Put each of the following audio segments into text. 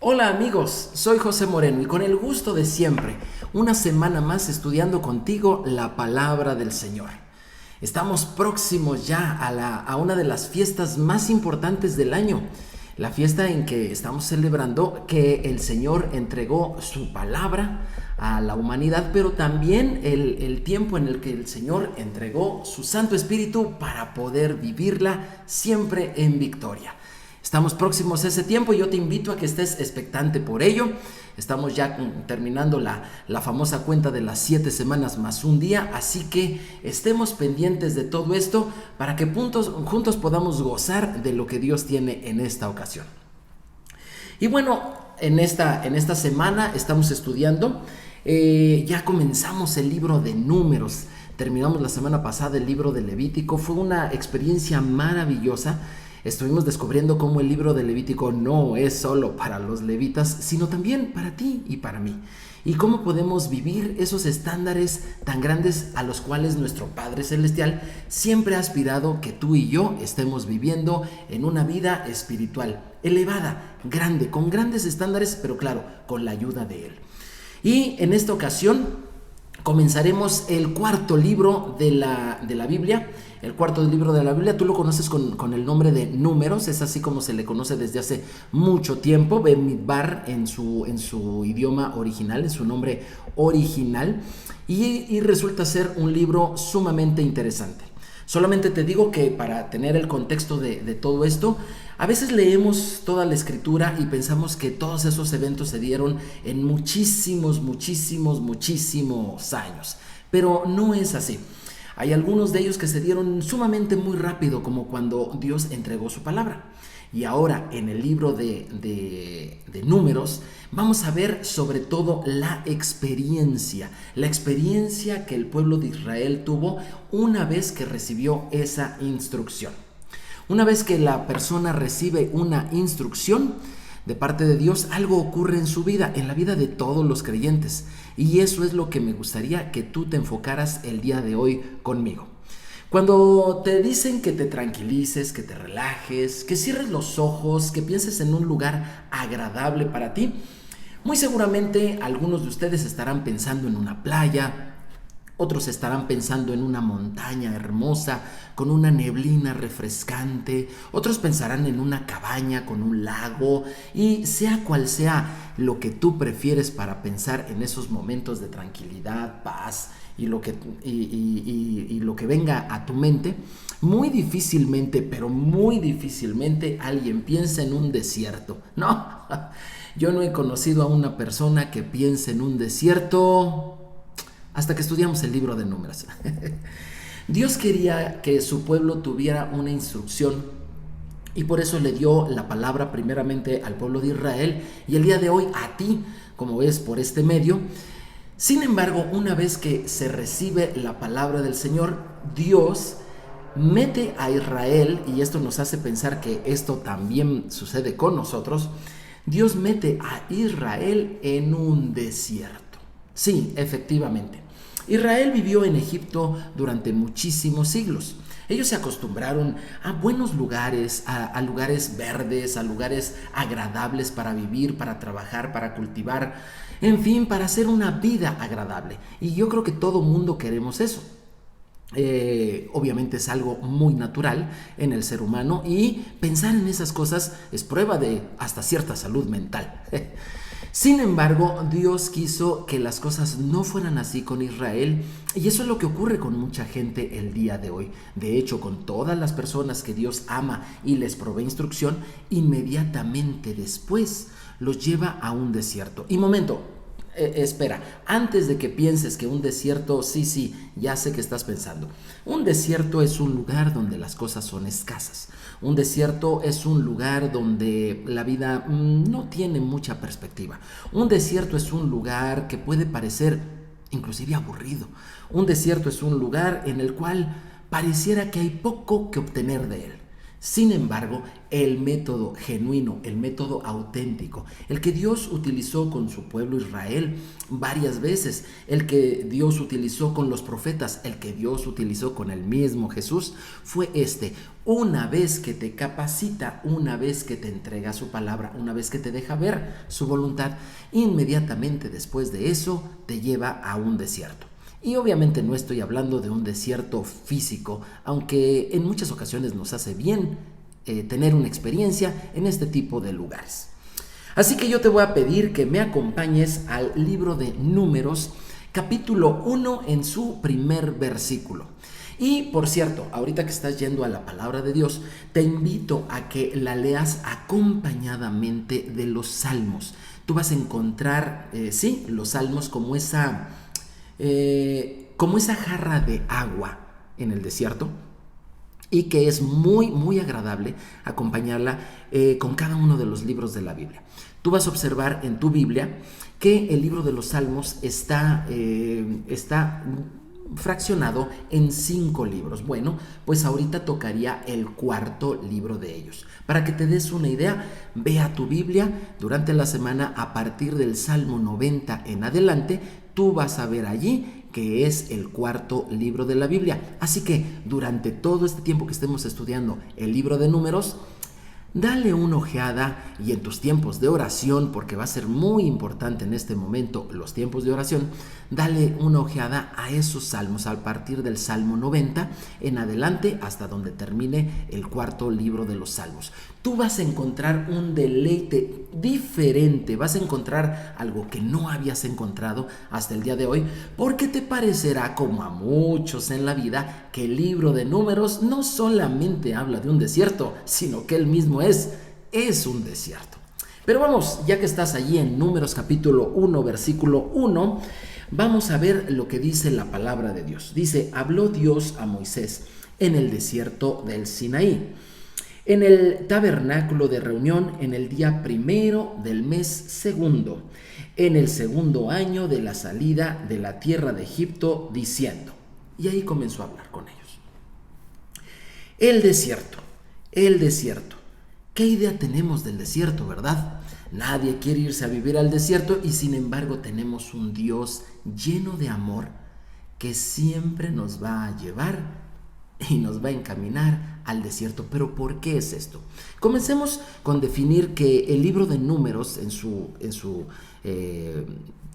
Hola amigos, soy José Moreno y con el gusto de siempre, una semana más estudiando contigo la palabra del Señor. Estamos próximos ya a una de las fiestas más importantes del año, la fiesta en que estamos celebrando que el Señor entregó su palabra a la humanidad, pero también el tiempo en el que el Señor entregó su Santo Espíritu para poder vivirla siempre en victoria. Estamos próximos a ese tiempo y yo te invito a que estés expectante por ello. Estamos ya terminando la famosa cuenta de las 7 semanas más un día, así que estemos pendientes de todo esto para que juntos podamos gozar de lo que Dios tiene en esta ocasión. Y bueno, en esta semana estamos estudiando, ya comenzamos el libro de Números, terminamos la semana pasada el libro de Levítico, fue una experiencia maravillosa. Estuvimos descubriendo cómo el libro de Levítico no es solo para los levitas, sino también para ti y para mí. Y cómo podemos vivir esos estándares tan grandes a los cuales nuestro Padre Celestial siempre ha aspirado que tú y yo estemos viviendo en una vida espiritual elevada, grande, con grandes estándares, pero claro, con la ayuda de Él. Y en esta ocasión comenzaremos el cuarto libro de la Biblia. El cuarto libro de la Biblia, tú lo conoces con el nombre de Números, es así como se le conoce desde hace mucho tiempo, Bemidbar en su idioma original, en su nombre original, y resulta ser un libro sumamente interesante. Solamente te digo que para tener el contexto de todo esto, a veces leemos toda la escritura y pensamos que todos esos eventos se dieron en muchísimos años, pero no es así. Hay algunos de ellos que se dieron sumamente muy rápido, como cuando Dios entregó su palabra. Y ahora en el libro de Números vamos a ver sobre todo la experiencia que el pueblo de Israel tuvo una vez que recibió esa instrucción. Una vez que la persona recibe una instrucción de parte de Dios, algo ocurre en su vida, en la vida de todos los creyentes. Y eso es lo que me gustaría que tú te enfocaras el día de hoy conmigo. Cuando te dicen que te tranquilices, que te relajes, que cierres los ojos, que pienses en un lugar agradable para ti, muy seguramente algunos de ustedes estarán pensando en una playa, otros estarán pensando en una montaña hermosa con una neblina refrescante, otros pensarán en una cabaña con un lago, y sea cual sea lo que tú prefieres para pensar en esos momentos de tranquilidad, paz y lo que venga a tu mente, muy difícilmente, pero muy difícilmente alguien piensa en un desierto. No, yo no he conocido a una persona que piense en un desierto hasta que estudiamos el libro de Números. Dios quería que su pueblo tuviera una instrucción y por eso le dio la palabra primeramente al pueblo de Israel y el día de hoy a ti, como ves por este medio. Sin embargo, una vez que se recibe la palabra del Señor, Dios mete a Israel, y esto nos hace pensar que esto también sucede con nosotros, Dios mete a Israel en un desierto. Sí, efectivamente. Israel vivió en Egipto durante muchísimos siglos. Ellos se acostumbraron a buenos lugares, a lugares verdes, a lugares agradables para vivir, para trabajar, para cultivar, en fin, para hacer una vida agradable. Y yo creo que todo mundo queremos eso. Obviamente es algo muy natural en el ser humano y pensar en esas cosas es prueba de hasta cierta salud mental. Sin embargo, Dios quiso que las cosas no fueran así con Israel, y eso es lo que ocurre con mucha gente el día de hoy. De hecho, con todas las personas que Dios ama y les provee instrucción, inmediatamente después los lleva a un desierto. Y momento, espera, antes de que pienses que un desierto, sí, ya sé que estás pensando. Un desierto es un lugar donde las cosas son escasas. Un desierto es un lugar donde la vida no tiene mucha perspectiva. Un desierto es un lugar que puede parecer inclusive aburrido. Un desierto es un lugar en el cual pareciera que hay poco que obtener de él. Sin embargo, el método genuino, el método auténtico, el que Dios utilizó con su pueblo Israel varias veces, el que Dios utilizó con los profetas, el que Dios utilizó con el mismo Jesús, fue este. Una vez que te capacita, una vez que te entrega su palabra, una vez que te deja ver su voluntad, inmediatamente después de eso te lleva a un desierto. Y obviamente no estoy hablando de un desierto físico, aunque en muchas ocasiones nos hace bien tener una experiencia en este tipo de lugares. Así que yo te voy a pedir que me acompañes al libro de Números, capítulo 1, en su primer versículo. Y por cierto, ahorita que estás yendo a la palabra de Dios, te invito a que la leas acompañadamente de los salmos. Tú vas a encontrar, los salmos como esa jarra de agua en el desierto, y que es muy, muy agradable acompañarla con cada uno de los libros de la Biblia. Tú vas a observar en tu Biblia que el libro de los Salmos está fraccionado en 5 libros. Bueno, pues ahorita tocaría el cuarto libro de ellos. Para que te des una idea, ve a tu Biblia durante la semana a partir del Salmo 90 en adelante. Tú vas a ver allí que es el cuarto libro de la Biblia. Así que durante todo este tiempo que estemos estudiando el libro de Números, dale una ojeada, y en tus tiempos de oración, porque va a ser muy importante en este momento los tiempos de oración, dale una ojeada a esos salmos a partir del Salmo 90 en adelante hasta donde termine el cuarto libro de los Salmos. Tú vas a encontrar un deleite diferente, vas a encontrar algo que no habías encontrado hasta el día de hoy, porque te parecerá, como a muchos en la vida, que el libro de Números no solamente habla de un desierto, sino que él mismo es un desierto. Pero vamos, ya que estás allí en Números capítulo 1, versículo 1, vamos a ver lo que dice la palabra de Dios. Dice: habló Dios a Moisés en el desierto del Sinaí, en el tabernáculo de reunión, en el día primero del mes segundo, en el segundo año de la salida de la tierra de Egipto, diciendo. Y ahí comenzó a hablar con ellos. El desierto. ¿Qué idea tenemos del desierto, verdad? Nadie quiere irse a vivir al desierto, y sin embargo tenemos un Dios lleno de amor que siempre nos va a llevar y nos va a encaminar al desierto. ¿Pero por qué es esto? Comencemos con definir que el libro de Números en su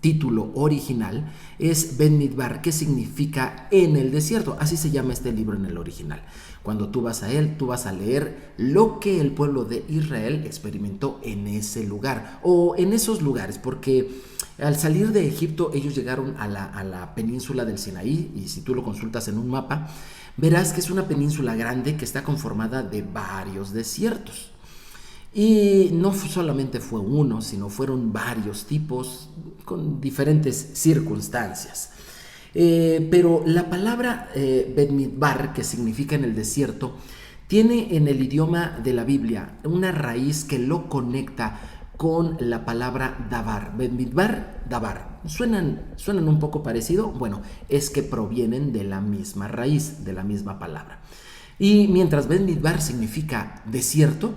título original es Ben-Midbar, que significa en el desierto. Así se llama este libro en el original. Cuando tú vas a él, tú vas a leer lo que el pueblo de Israel experimentó en ese lugar o en esos lugares, porque al salir de Egipto ellos llegaron a la península del Sinaí, y si tú lo consultas en un mapa, verás que es una península grande que está conformada de varios desiertos. Y no solamente fue uno, sino fueron varios tipos con diferentes circunstancias. Pero la palabra Bet-Midbar, que significa en el desierto, tiene en el idioma de la Biblia una raíz que lo conecta con la palabra Dabar. Bet-Midbar, Dabar. ¿Suenan un poco parecido? Bueno, es que provienen de la misma raíz, de la misma palabra. Y mientras Bet-Midbar significa desierto,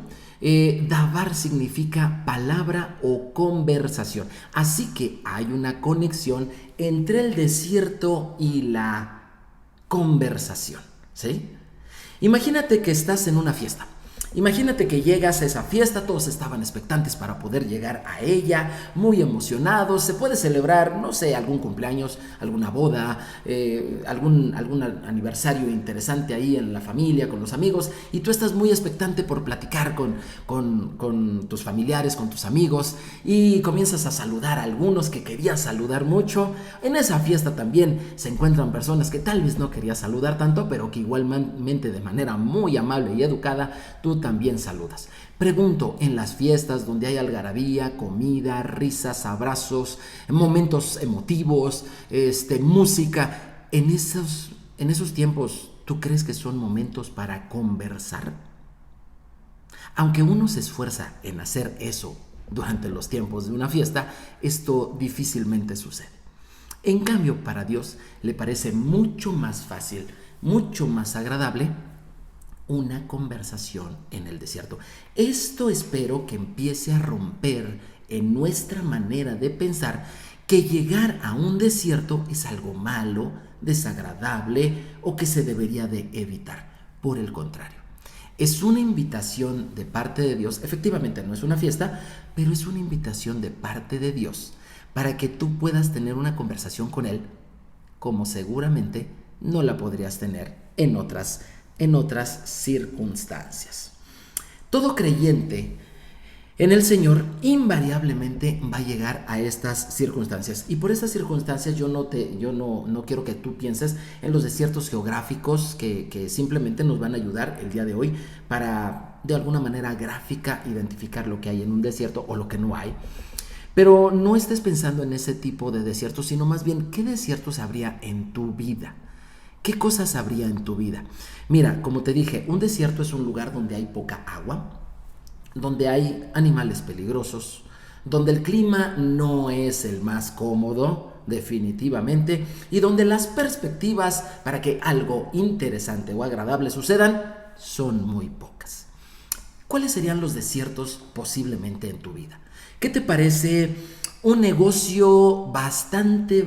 Dabar significa palabra o conversación. Así que hay una conexión entre el desierto y la conversación, ¿sí? Imagínate que estás en una fiesta. Imagínate que llegas a esa fiesta, todos estaban expectantes para poder llegar a ella, muy emocionados. Se puede celebrar, no sé, algún cumpleaños, alguna boda, algún aniversario interesante ahí en la familia, con los amigos, y tú estás muy expectante por platicar con tus familiares, con tus amigos, y comienzas a saludar a algunos que querías saludar mucho. En esa fiesta también se encuentran personas que tal vez no querías saludar tanto, pero que igualmente de manera muy amable y educada tú también saludas. Pregunto, en las fiestas donde hay algarabía, comida, risas, abrazos, momentos emotivos, música, en esos tiempos, ¿tú crees que son momentos para conversar? Aunque uno se esfuerza en hacer eso durante los tiempos de una fiesta, esto difícilmente sucede. En cambio, para Dios le parece mucho más fácil, mucho más agradable una conversación en el desierto. Esto espero que empiece a romper en nuestra manera de pensar que llegar a un desierto es algo malo, desagradable o que se debería de evitar. Por el contrario, es una invitación de parte de Dios. Efectivamente no es una fiesta, pero es una invitación de parte de Dios para que tú puedas tener una conversación con Él como seguramente no la podrías tener en otras circunstancias. Todo creyente en el Señor invariablemente va a llegar a estas circunstancias. Y por estas circunstancias yo no quiero que tú pienses en los desiertos geográficos que simplemente nos van a ayudar el día de hoy para de alguna manera gráfica identificar lo que hay en un desierto o lo que no hay. Pero no estés pensando en ese tipo de desiertos, sino más bien qué desiertos habría en tu vida. ¿Qué cosas habría en tu vida? Mira, como te dije, un desierto es un lugar donde hay poca agua, donde hay animales peligrosos, donde el clima no es el más cómodo, definitivamente, y donde las perspectivas para que algo interesante o agradable sucedan son muy pocas. ¿Cuáles serían los desiertos posiblemente en tu vida? ¿Qué te parece un negocio bastante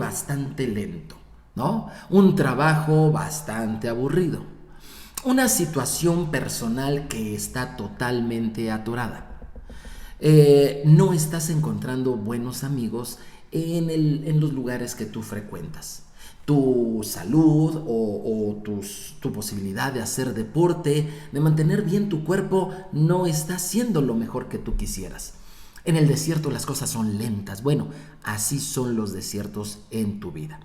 lento? ¿No? Un trabajo bastante aburrido. Una situación personal que está totalmente atorada. No estás encontrando buenos amigos en los lugares que tú frecuentas. Tu salud tu posibilidad de hacer deporte, de mantener bien tu cuerpo, no está siendo lo mejor que tú quisieras. En el desierto las cosas son lentas. Bueno, así son los desiertos en tu vida.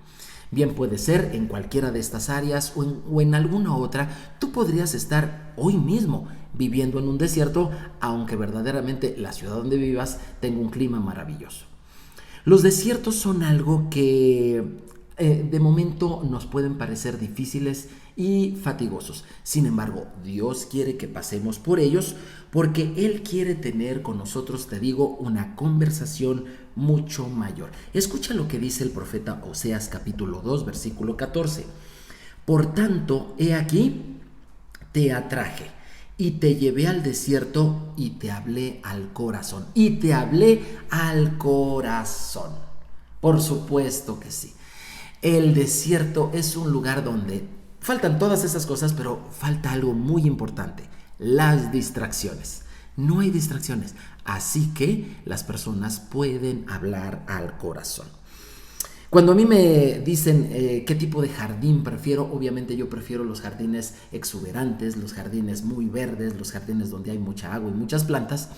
Bien puede ser en cualquiera de estas áreas o en alguna otra. Tú podrías estar hoy mismo viviendo en un desierto, aunque verdaderamente la ciudad donde vivas tenga un clima maravilloso. Los desiertos son algo que de momento nos pueden parecer difíciles y fatigosos. Sin embargo, Dios quiere que pasemos por ellos porque Él quiere tener con nosotros, te digo, una conversación mucho mayor. Escucha lo que dice el profeta Oseas capítulo 2, versículo 14. Por tanto, he aquí, te atraje y te llevé al desierto y te hablé al corazón. Y te hablé al corazón. Por supuesto que sí. El desierto es un lugar donde faltan todas esas cosas, pero falta algo muy importante: las distracciones. No hay distracciones, así que las personas pueden hablar al corazón. Cuando a mí me dicen qué tipo de jardín prefiero, obviamente yo prefiero los jardines exuberantes, los jardines muy verdes, los jardines donde hay mucha agua y muchas plantas.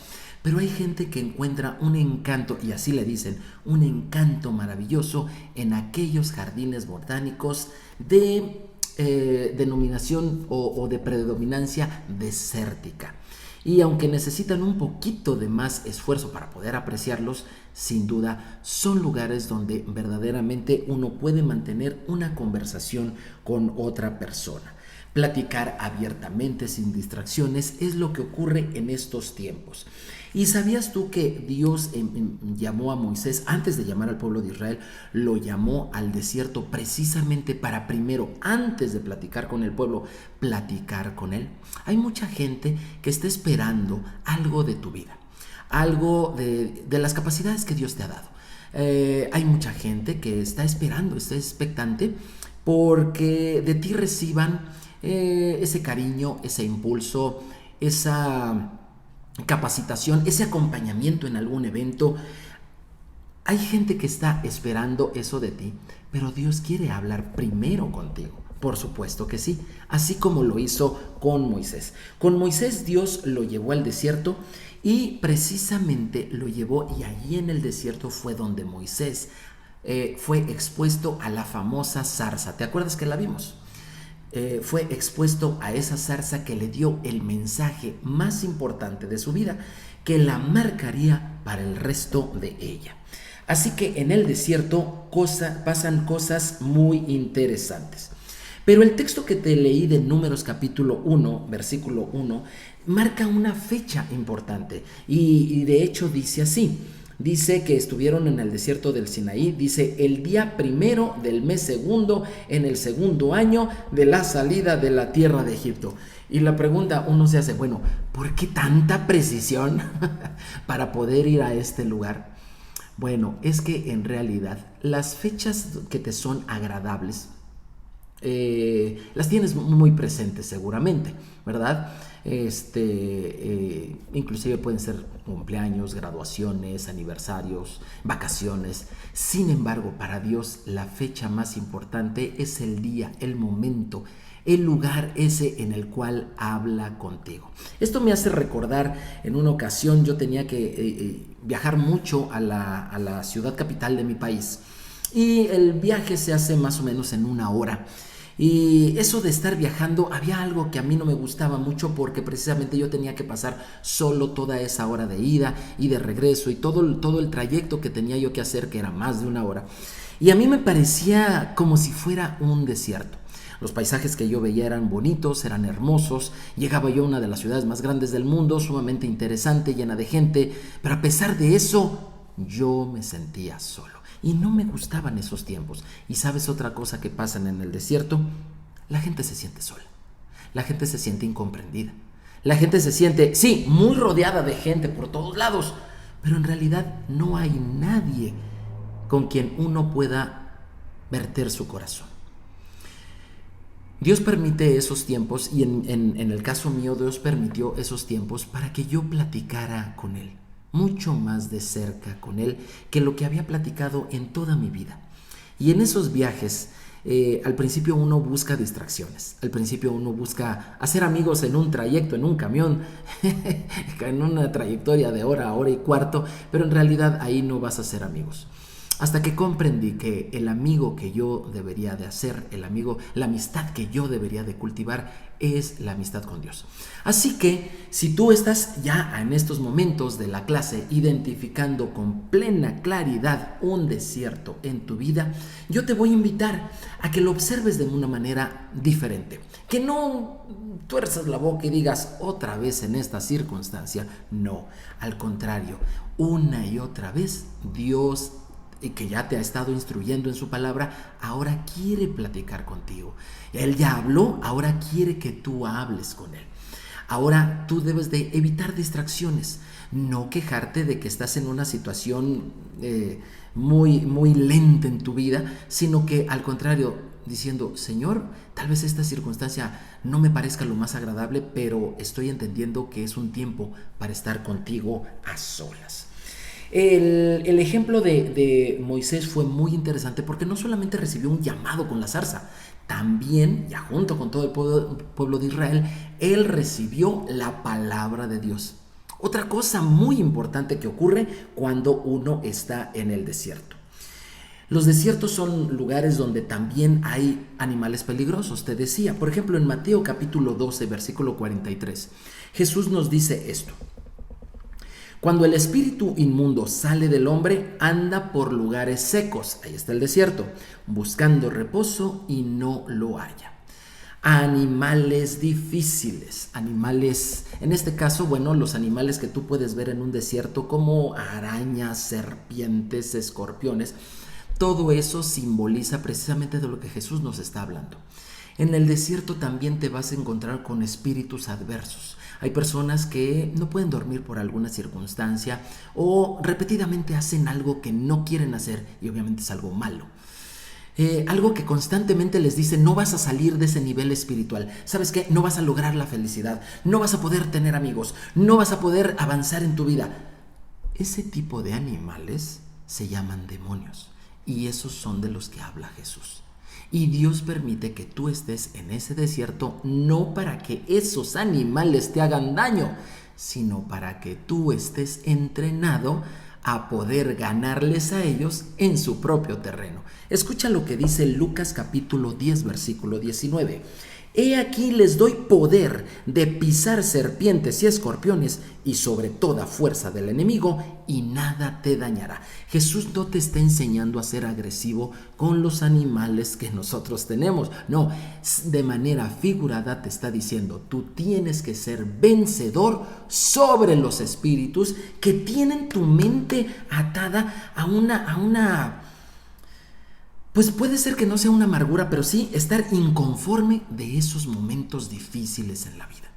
Pero hay gente que encuentra un encanto, y así le dicen, un encanto maravilloso en aquellos jardines botánicos de denominación o de predominancia desértica. Y aunque necesitan un poquito de más esfuerzo para poder apreciarlos, sin duda son lugares donde verdaderamente uno puede mantener una conversación con otra persona. Platicar abiertamente, sin distracciones, es lo que ocurre en estos tiempos. ¿Y sabías tú que Dios llamó a Moisés, antes de llamar al pueblo de Israel, lo llamó al desierto precisamente para primero, antes de platicar con el pueblo, platicar con él? Hay mucha gente que está esperando algo de tu vida, algo de las capacidades que Dios te ha dado. Hay mucha gente que está esperando, está expectante porque de ti reciban ese cariño, ese impulso, esa capacitación, ese acompañamiento en algún evento. Hay gente que está esperando eso de ti, pero Dios quiere hablar primero contigo. Por supuesto que sí, así como lo hizo con Moisés. Con Moisés Dios lo llevó al desierto y precisamente lo llevó, y allí en el desierto fue donde Moisés fue expuesto a la famosa zarza. ¿Te acuerdas que la vimos? Fue expuesto a esa zarza que le dio el mensaje más importante de su vida, que la marcaría para el resto de ella. Así que en el desierto pasan cosas muy interesantes. Pero el texto que te leí de Números capítulo 1, versículo 1, marca una fecha importante y de hecho dice así. Dice que estuvieron en el desierto del Sinaí, dice el día 1 del mes segundo, en el segundo año de la salida de la tierra de Egipto. Y la pregunta uno se hace, bueno, ¿por qué tanta precisión para poder ir a este lugar? Bueno, es que en realidad las fechas que te son agradables, las tienes muy presentes seguramente, ¿verdad? Inclusive pueden ser cumpleaños, graduaciones, aniversarios, vacaciones. Sin embargo, para Dios la fecha más importante es el día, el momento, el lugar ese en el cual habla contigo. Esto me hace recordar, en una ocasión yo tenía que viajar mucho a la ciudad capital de mi país, y el viaje se hace más o menos en 1 hora. Y eso de estar viajando, había algo que a mí no me gustaba mucho, porque precisamente yo tenía que pasar solo toda esa hora de ida y de regreso, y todo el trayecto que tenía yo que hacer, que era más de 1 hora. Y a mí me parecía como si fuera un desierto. Los paisajes que yo veía eran bonitos, eran hermosos. Llegaba yo a una de las ciudades más grandes del mundo, sumamente interesante, llena de gente, pero a pesar de eso, yo me sentía solo. Y no me gustaban esos tiempos. ¿Y sabes otra cosa que pasa en el desierto? La gente se siente sola. La gente se siente incomprendida. La gente se siente, sí, muy rodeada de gente por todos lados, pero en realidad no hay nadie con quien uno pueda verter su corazón. Dios permite esos tiempos, y en el caso mío, Dios permitió esos tiempos para que yo platicara con Él, mucho más de cerca con Él que lo que había platicado en toda mi vida. Y en esos viajes, al principio uno busca distracciones, al principio uno busca hacer amigos en un trayecto, en un camión, en una trayectoria de hora a hora y cuarto, pero en realidad ahí no vas a hacer amigos. Hasta que comprendí que el amigo que yo debería de hacer, la amistad que yo debería de cultivar, es la amistad con Dios. Así que si tú estás ya en estos momentos de la clase identificando con plena claridad un desierto en tu vida, yo te voy a invitar a que lo observes de una manera diferente. Que no tuerzas la boca y digas otra vez en esta circunstancia. No, al contrario, una y otra vez Dios, y que ya te ha estado instruyendo en su palabra, ahora quiere platicar contigo. Él ya habló, ahora quiere que tú hables con Él. Ahora tú debes de evitar distracciones, no quejarte de que estás en una situación muy lenta en tu vida, sino que al contrario, diciendo, Señor, tal vez esta circunstancia no me parezca lo más agradable, pero estoy entendiendo que es un tiempo para estar contigo a solas. El ejemplo de Moisés fue muy interesante, porque no solamente recibió un llamado con la zarza, también, ya junto con todo el pueblo de Israel, él recibió la palabra de Dios. Otra cosa muy importante que ocurre cuando uno está en el desierto. Los desiertos son lugares donde también hay animales peligrosos, te decía. Por ejemplo, en Mateo capítulo 12, versículo 43, Jesús nos dice esto: cuando el espíritu inmundo sale del hombre, anda por lugares secos, ahí está el desierto, buscando reposo y no lo halla. Animales difíciles, animales, en este caso, bueno, los animales que tú puedes ver en un desierto, como arañas, serpientes, escorpiones, todo eso simboliza precisamente de lo que Jesús nos está hablando. En el desierto también te vas a encontrar con espíritus adversos. Hay personas que no pueden dormir por alguna circunstancia, o repetidamente hacen algo que no quieren hacer, y obviamente es algo malo. Algo que constantemente les dice: no vas a salir de ese nivel espiritual. ¿Sabes qué? No vas a lograr la felicidad, no vas a poder tener amigos, no vas a poder avanzar en tu vida. Ese tipo de animales se llaman demonios, y esos son de los que habla Jesús. Y Dios permite que tú estés en ese desierto no para que esos animales te hagan daño, sino para que tú estés entrenado a poder ganarles a ellos en su propio terreno. Escucha lo que dice Lucas capítulo 10, versículo 19. He aquí les doy poder de pisar serpientes y escorpiones y sobre toda fuerza del enemigo, y nada te dañará. Jesús no te está enseñando a ser agresivo con los animales que nosotros tenemos. No, de manera figurada te está diciendo: tú tienes que ser vencedor sobre los espíritus que tienen tu mente atada a una Pues puede ser que no sea una amargura, pero sí estar inconforme de esos momentos difíciles en la vida.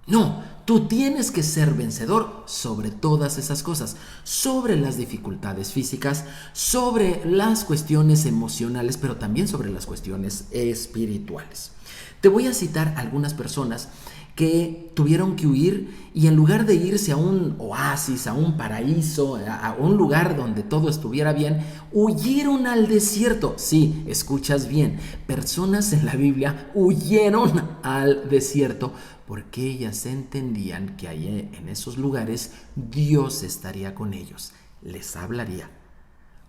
No, tú tienes que ser vencedor sobre todas esas cosas, sobre las dificultades físicas, sobre las cuestiones emocionales, pero también sobre las cuestiones espirituales. Te voy a citar algunas personas que tuvieron que huir y en lugar de irse a un oasis, a un paraíso, a un lugar donde todo estuviera bien, huyeron al desierto. Sí, escuchas bien, personas en la Biblia huyeron al desierto porque ellas entendían que allí en esos lugares Dios estaría con ellos, les hablaría,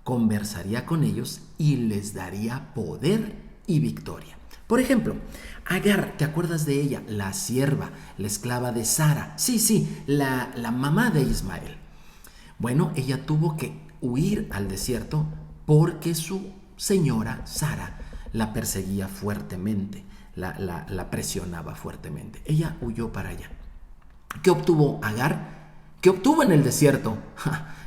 conversaría con ellos y les daría poder y victoria. Por ejemplo, Agar, ¿te acuerdas de ella? La sierva, la esclava de Sara. Sí, la mamá de Ismael. Bueno, ella tuvo que huir al desierto porque su señora Sara la perseguía fuertemente, la presionaba fuertemente. Ella huyó para allá. ¿Qué obtuvo Agar? ¿Qué obtuvo en el desierto?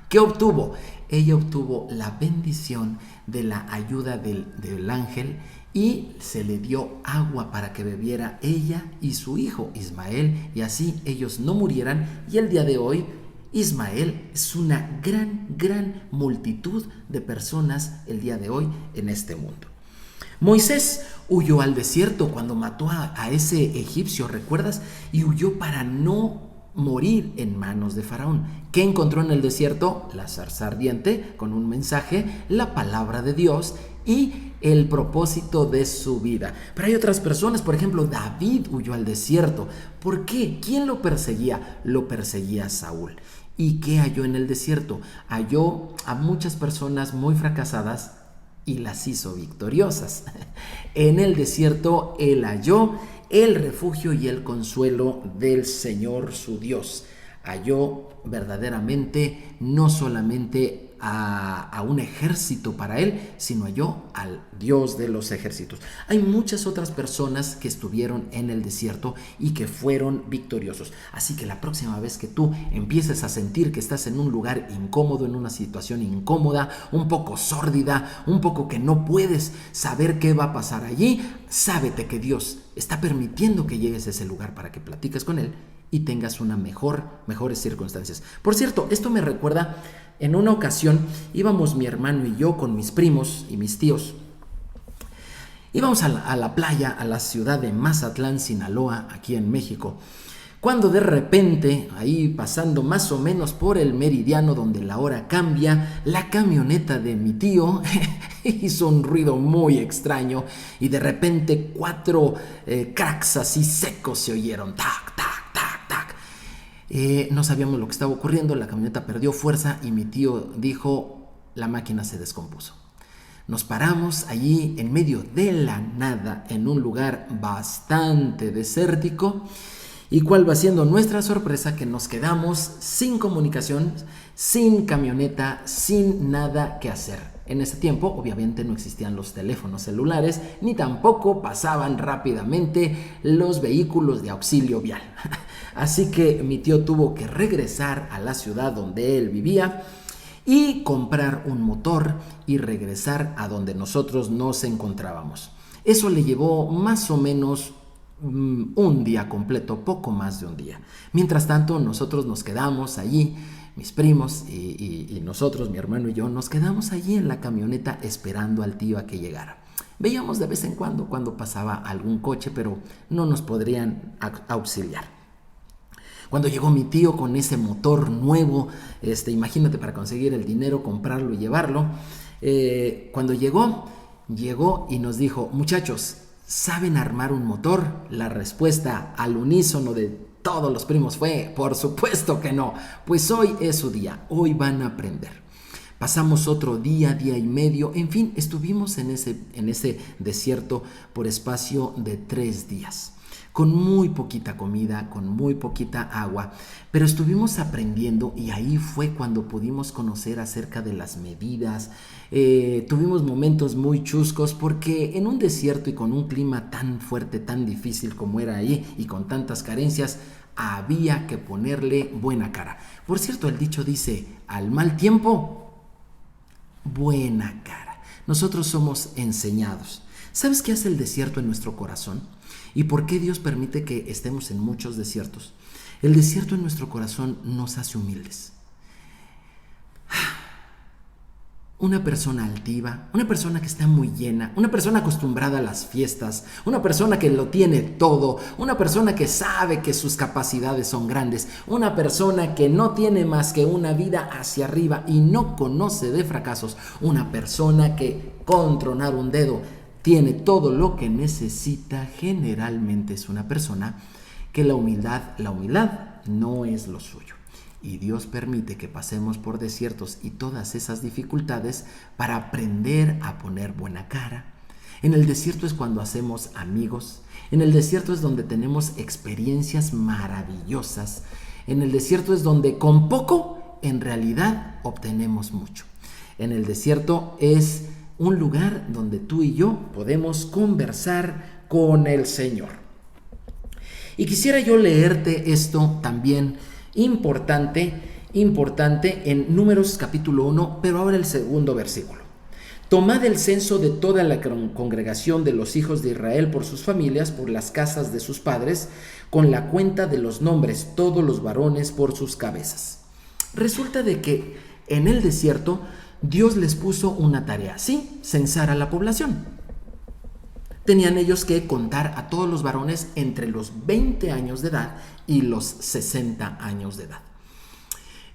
¿Qué obtuvo? Ella obtuvo la bendición de la ayuda del ángel y se le dio agua para que bebiera ella y su hijo Ismael, y así ellos no murieran. Y el día de hoy Ismael es una gran multitud de personas el día de hoy en este mundo. Moisés huyó al desierto cuando mató a ese egipcio, ¿recuerdas? Y huyó para no morir en manos de Faraón. ¿Qué encontró en el desierto? La zarza ardiente con un mensaje, la palabra de Dios y el propósito de su vida. Pero hay otras personas, por ejemplo, David huyó al desierto. ¿Por qué? ¿Quién lo perseguía? Lo perseguía Saúl. ¿Y qué halló en el desierto? Halló a muchas personas muy fracasadas y las hizo victoriosas. En el desierto él halló el refugio y el consuelo del Señor su Dios. Halló verdaderamente no solamente a un ejército para él, sino halló al Dios de los ejércitos. Hay muchas otras personas que estuvieron en el desierto y que fueron victoriosos. Así que la próxima vez que tú empieces a sentir que estás en un lugar incómodo, en una situación incómoda, un poco sórdida, un poco que no puedes saber qué va a pasar allí, sábete que Dios está permitiendo que llegues a ese lugar para que platiques con Él y tengas mejores circunstancias. Por cierto, esto me recuerda, en una ocasión íbamos mi hermano y yo con mis primos y mis tíos. Íbamos a la playa, a la ciudad de Mazatlán, Sinaloa, aquí en México, cuando de repente, ahí pasando más o menos por el meridiano donde la hora cambia, la camioneta de mi tío hizo un ruido muy extraño y de repente 4 cracks así secos se oyeron, tac, tac, tac, tac. No sabíamos lo que estaba ocurriendo, la camioneta perdió fuerza y mi tío dijo, la máquina se descompuso. Nos paramos allí en medio de la nada, en un lugar bastante desértico. ¿Y cuál va siendo nuestra sorpresa? Que nos quedamos sin comunicación, sin camioneta, sin nada que hacer. En ese tiempo, obviamente, no existían los teléfonos celulares, ni tampoco pasaban rápidamente los vehículos de auxilio vial. Así que mi tío tuvo que regresar a la ciudad donde él vivía y comprar un motor y regresar a donde nosotros nos encontrábamos. Eso le llevó más o menos un día completo, poco más de un día. Mientras tanto, nosotros nos quedamos allí, mis primos y nosotros, mi hermano y yo, nos quedamos allí en la camioneta esperando al tío a que llegara. Veíamos de vez en cuando pasaba algún coche, pero no nos podrían auxiliar. Cuando llegó mi tío con ese motor nuevo, imagínate, para conseguir el dinero, comprarlo y llevarlo, cuando llegó y nos dijo, muchachos, ¿saben armar un motor? La respuesta al unísono de todos los primos fue, por supuesto que no, pues hoy es su día, hoy van a aprender. Pasamos otro día y medio, en fin, estuvimos en ese desierto por espacio de 3 días. Con muy poquita comida, con muy poquita agua, pero estuvimos aprendiendo y ahí fue cuando pudimos conocer acerca de las medidas. Tuvimos momentos muy chuscos porque en un desierto y con un clima tan fuerte, tan difícil como era ahí y con tantas carencias, había que ponerle buena cara. Por cierto, el dicho dice, al mal tiempo, buena cara. nosotros somos enseñados. ¿Sabes qué hace el desierto en nuestro corazón? ¿Y por qué Dios permite que estemos en muchos desiertos? El desierto en nuestro corazón nos hace humildes. Una persona altiva, una persona que está muy llena, una persona acostumbrada a las fiestas, una persona que lo tiene todo, una persona que sabe que sus capacidades son grandes, una persona que no tiene más que una vida hacia arriba y no conoce de fracasos, una persona que con tronar un dedo tiene todo lo que necesita. Generalmente es una persona que la humildad no es lo suyo. Y Dios permite que pasemos por desiertos y todas esas dificultades para aprender a poner buena cara. En el desierto es cuando hacemos amigos. En el desierto es donde tenemos experiencias maravillosas. En el desierto es donde con poco, en realidad, obtenemos mucho. En el desierto es un lugar donde tú y yo podemos conversar con el Señor. Y quisiera yo leerte esto también importante en Números capítulo 1, pero ahora el segundo versículo. Tomad el censo de toda la congregación de los hijos de Israel por sus familias, por las casas de sus padres, con la cuenta de los nombres, todos los varones por sus cabezas. Resulta de que en el desierto Dios les puso una tarea, sí, censar a la población. Tenían ellos que contar a todos los varones entre los 20 años de edad y los 60 años de edad.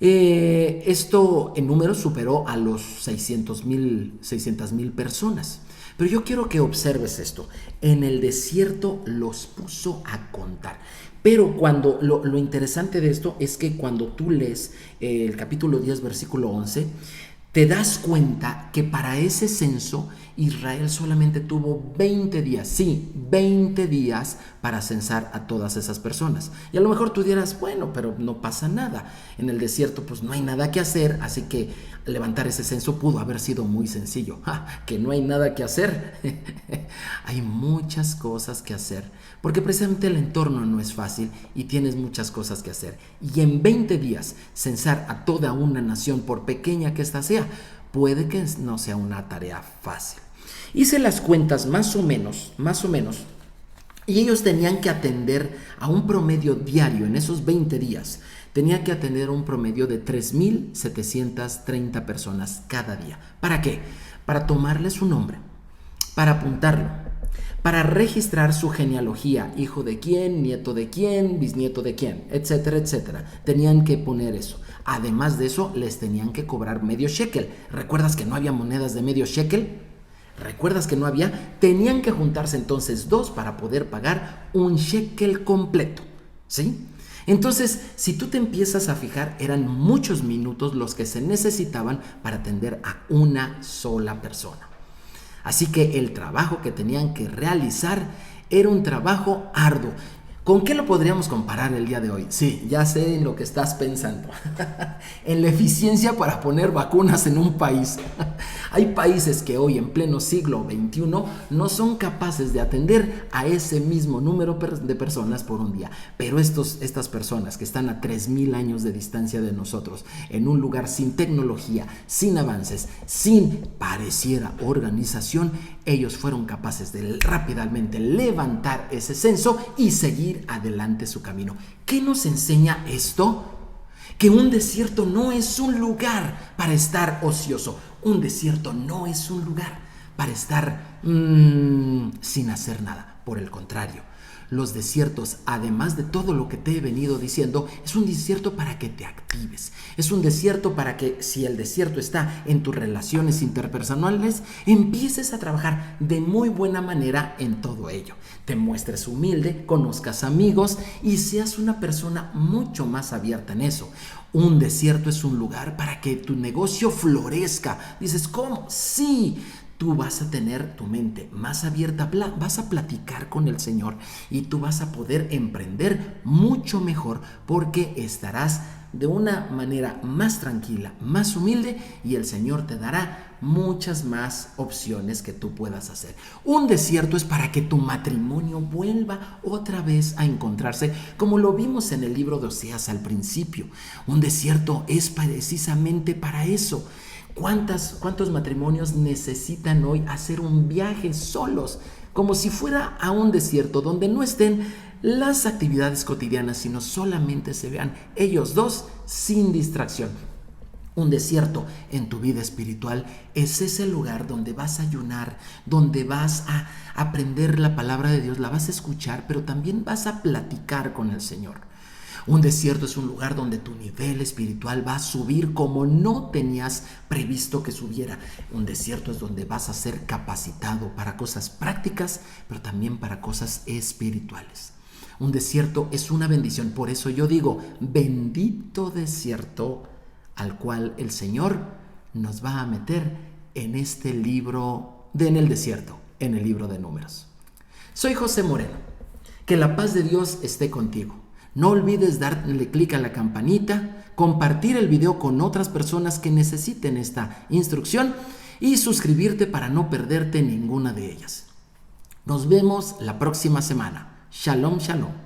Esto en números superó a los 600,000 personas. Pero yo quiero que observes esto. En el desierto los puso a contar. Pero cuando lo interesante de esto es que cuando tú lees el capítulo 10, versículo 11, te das cuenta que para ese censo Israel solamente tuvo 20 días, sí, 20 días para censar a todas esas personas. Y a lo mejor tú dirás, bueno, pero no pasa nada. En el desierto pues no hay nada que hacer, así que levantar ese censo pudo haber sido muy sencillo. Que no hay nada que hacer. Hay muchas cosas que hacer, porque precisamente el entorno no es fácil y tienes muchas cosas que hacer. Y en 20 días censar a toda una nación, por pequeña que ésta sea, puede que no sea una tarea fácil. Hice las cuentas más o menos, y ellos tenían que atender a un promedio diario en esos 20 días. Tenían que atender a un promedio de 3,730 personas cada día. ¿Para qué? Para tomarle su nombre, para apuntarlo, para registrar su genealogía, hijo de quién, nieto de quién, bisnieto de quién, etcétera, etcétera. Tenían que poner eso. Además de eso, les tenían que cobrar medio shekel. ¿Recuerdas que no había monedas de medio shekel? ¿Recuerdas que no había? Tenían que juntarse entonces 2 para poder pagar un shekel completo, ¿sí? Entonces, si tú te empiezas a fijar, eran muchos minutos los que se necesitaban para atender a una sola persona. Así que el trabajo que tenían que realizar era un trabajo arduo. ¿Con qué lo podríamos comparar el día de hoy? Sí, ya sé en lo que estás pensando. En la eficiencia para poner vacunas en un país. Hay países que hoy, en pleno siglo XXI, no son capaces de atender a ese mismo número de personas por un día. Pero estas personas que están a 3,000 años de distancia de nosotros, en un lugar sin tecnología, sin avances, sin pareciera organización, ellos fueron capaces de rápidamente levantar ese censo y seguir adelante su camino. ¿Qué nos enseña esto? Que un desierto no es un lugar para estar ocioso. Un desierto no es un lugar para estar sin hacer nada. Por el contrario, los desiertos, además de todo lo que te he venido diciendo, es un desierto para que te actives. Es un desierto para que, si el desierto está en tus relaciones interpersonales, empieces a trabajar de muy buena manera en todo ello. Te muestres humilde, conozcas amigos y seas una persona mucho más abierta en eso. Un desierto es un lugar para que tu negocio florezca. Dices, ¿cómo? Sí. Tú vas a tener tu mente más abierta, vas a platicar con el Señor y tú vas a poder emprender mucho mejor porque estarás de una manera más tranquila, más humilde y el Señor te dará muchas más opciones que tú puedas hacer. Un desierto es para que tu matrimonio vuelva otra vez a encontrarse, como lo vimos en el libro de Oseas al principio. Un desierto es precisamente para eso. ¿Cuántos matrimonios necesitan hoy hacer un viaje solos, como si fuera a un desierto, donde no estén las actividades cotidianas, sino solamente se vean ellos dos sin distracción? Un desierto en tu vida espiritual es ese lugar donde vas a ayunar, donde vas a aprender la palabra de Dios, la vas a escuchar, pero también vas a platicar con el Señor. Un desierto es un lugar donde tu nivel espiritual va a subir como no tenías previsto que subiera. Un desierto es donde vas a ser capacitado para cosas prácticas, pero también para cosas espirituales. Un desierto es una bendición. Por eso yo digo, bendito desierto al cual el Señor nos va a meter en este libro en el desierto, en el libro de Números. Soy José Moreno. Que la paz de Dios esté contigo. No olvides darle clic a la campanita, compartir el video con otras personas que necesiten esta instrucción y suscribirte para no perderte ninguna de ellas. Nos vemos la próxima semana. Shalom, shalom.